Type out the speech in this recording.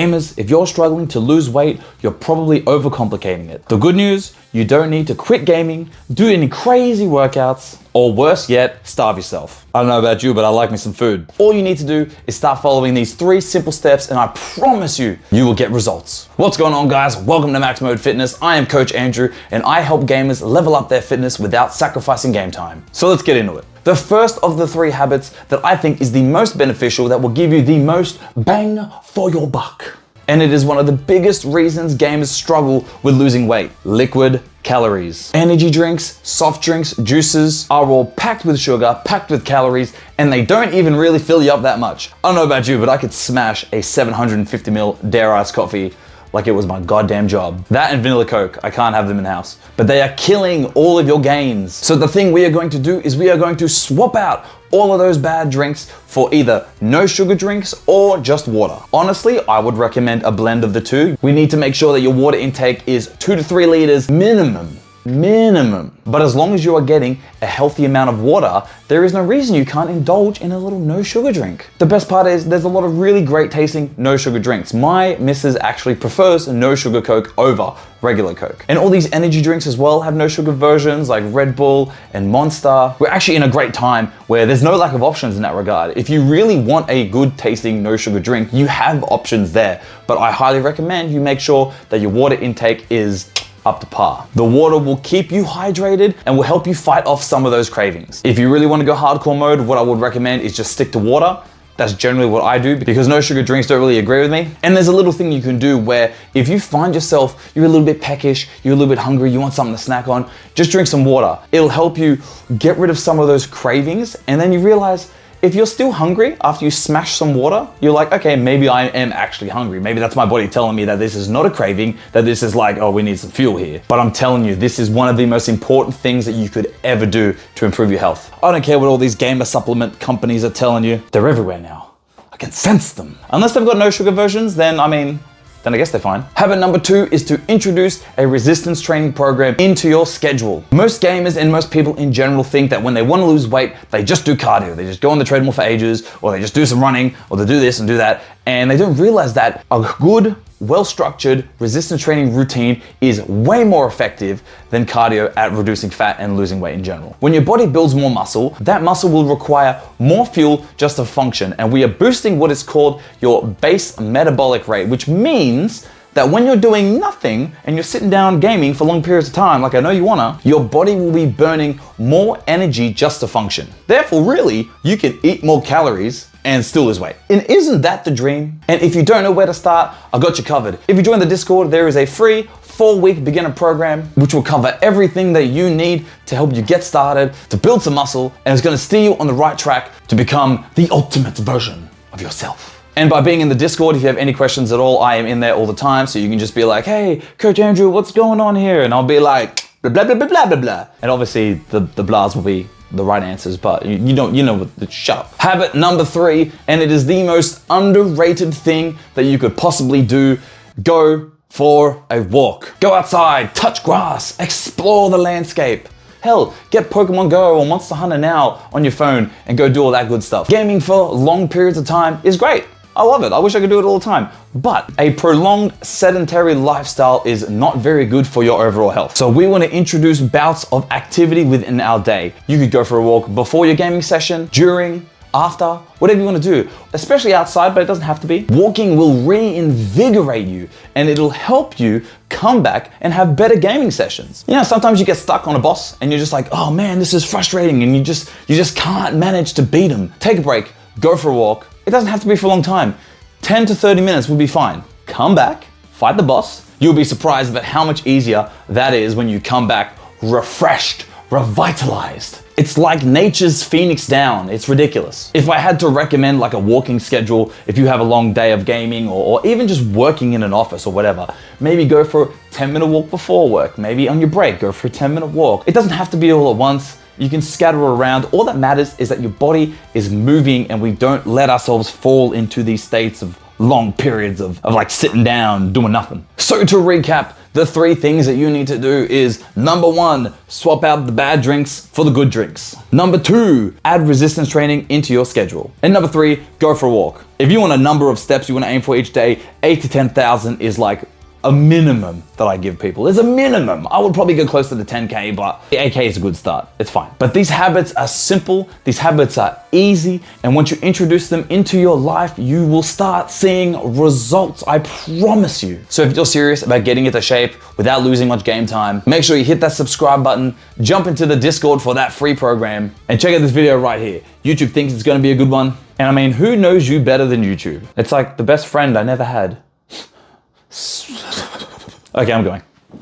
Gamers, if you're struggling to lose weight, you're probably overcomplicating it. The good news, you don't need to quit gaming, do any crazy workouts, or worse yet, starve yourself. I don't know about you, but I like me some food. All you need to do is start following these 3 simple steps and I promise you, you will get results. What's going on, guys? Welcome to Max Mode Fitness. I am Coach Andrew and I help gamers level up their fitness without sacrificing game time. So let's get into it. The first of the 3 habits that I think is the most beneficial, that will give you the most bang for your buck. And it is one of the biggest reasons gamers struggle with losing weight: liquid calories. Energy drinks, soft drinks, juices are all packed with sugar, packed with calories, and they don't even really fill you up that much. I don't know about you, but I could smash a 750ml Dare Ice coffee like it was my goddamn job. That and vanilla Coke, I can't have them in the house. But they are killing all of your gains. So the thing we are going to do is we are going to swap out all of those bad drinks for either no sugar drinks or just water. Honestly, I would recommend a blend of the 2. We need to make sure that your water intake is 2 to 3 liters minimum. But as long as you are getting a healthy amount of water, there is no reason you can't indulge in a little no sugar drink. The best part is there's a lot of really great tasting no sugar drinks. My missus actually prefers no sugar Coke over regular Coke. And all these energy drinks as well have no sugar versions like Red Bull and Monster. We're actually in a great time where there's no lack of options in that regard. If you really want a good tasting no sugar drink, you have options there. But I highly recommend you make sure that your water intake is up to par. The water will keep you hydrated and will help you fight off some of those cravings. If you really want to go hardcore mode, what I would recommend is just stick to water. That's generally what I do because no sugar drinks don't really agree with me. And there's a little thing you can do where if you find yourself, you're a little bit peckish, you're a little bit hungry, you want something to snack on, just drink some water. It'll help you get rid of some of those cravings, and then you realize if you're still hungry after you smash some water, you're like, okay, maybe I am actually hungry. Maybe that's my body telling me that this is not a craving, that this is like, oh, we need some fuel here. But I'm telling you, this is one of the most important things that you could ever do to improve your health. I don't care what all these gamer supplement companies are telling you. They're everywhere now. I can sense them. Unless they've got no sugar versions, then I guess they're fine. Habit number 2 is to introduce a resistance training program into your schedule. Most gamers and most people in general think that when they want to lose weight, they just do cardio. They just go on the treadmill for ages, or they just do some running, or they do this and do that. And they don't realize that a good, well-structured resistance training routine is way more effective than cardio at reducing fat and losing weight in general. When your body builds more muscle, that muscle will require more fuel just to function. And we are boosting what is called your base metabolic rate, which means that when you're doing nothing and you're sitting down gaming for long periods of time, like I know you wanna, your body will be burning more energy just to function. Therefore, really, you can eat more calories and still lose weight. And isn't that the dream? And if you don't know where to start, I got you covered. If you join the Discord, there is a free 4-week beginner program, which will cover everything that you need to help you get started, to build some muscle, and it's gonna steer you on the right track to become the ultimate version of yourself. And by being in the Discord, if you have any questions at all, I am in there all the time, so you can just be like, hey, Coach Andrew, what's going on here? And I'll be like, blah, blah, blah, blah, blah, blah, blah. And obviously the blahs will be the right answers, but you know what, shut up. Habit number 3, and it is the most underrated thing that you could possibly do: go for a walk. Go outside, touch grass, explore the landscape. Hell, get Pokemon Go or Monster Hunter Now on your phone and go do all that good stuff. Gaming for long periods of time is great. I love it. I wish I could do it all the time. But a prolonged sedentary lifestyle is not very good for your overall health. So we want to introduce bouts of activity within our day. You could go for a walk before your gaming session, during, after, whatever you want to do, especially outside, but it doesn't have to be. Walking will reinvigorate you and it'll help you come back and have better gaming sessions. You know, sometimes you get stuck on a boss and you're just like, oh man, this is frustrating, and you just can't manage to beat him. Take a break, go for a walk. It doesn't have to be for a long time. 10 to 30 minutes will be fine. Come back, fight the boss. You'll be surprised at how much easier that is when you come back refreshed, revitalized. It's like nature's phoenix down. It's ridiculous. If I had to recommend like a walking schedule, if you have a long day of gaming or even just working in an office or whatever, maybe go for a 10-minute walk before work. Maybe on your break, go for a 10-minute walk. It doesn't have to be all at once. You can scatter around. All that matters is that your body is moving and we don't let ourselves fall into these states of long periods of like sitting down, doing nothing. So to recap, The 3 things that you need to do is number 1, swap out the bad drinks for the good drinks. Number 2, add resistance training into your schedule. And number 3, go for a walk. If you want a number of steps you want to aim for each day, 8 to 10,000 is like a minimum that I give people. There's a minimum. I would probably go closer to 10K, but the 8K is a good start. It's fine. But these habits are simple. These habits are easy. And once you introduce them into your life, you will start seeing results. I promise you. So if you're serious about getting into shape without losing much game time, make sure you hit that subscribe button, jump into the Discord for that free program, and check out this video right here. YouTube thinks it's gonna be a good one. And I mean, who knows you better than YouTube? It's like the best friend I never had. Okay, I'm going.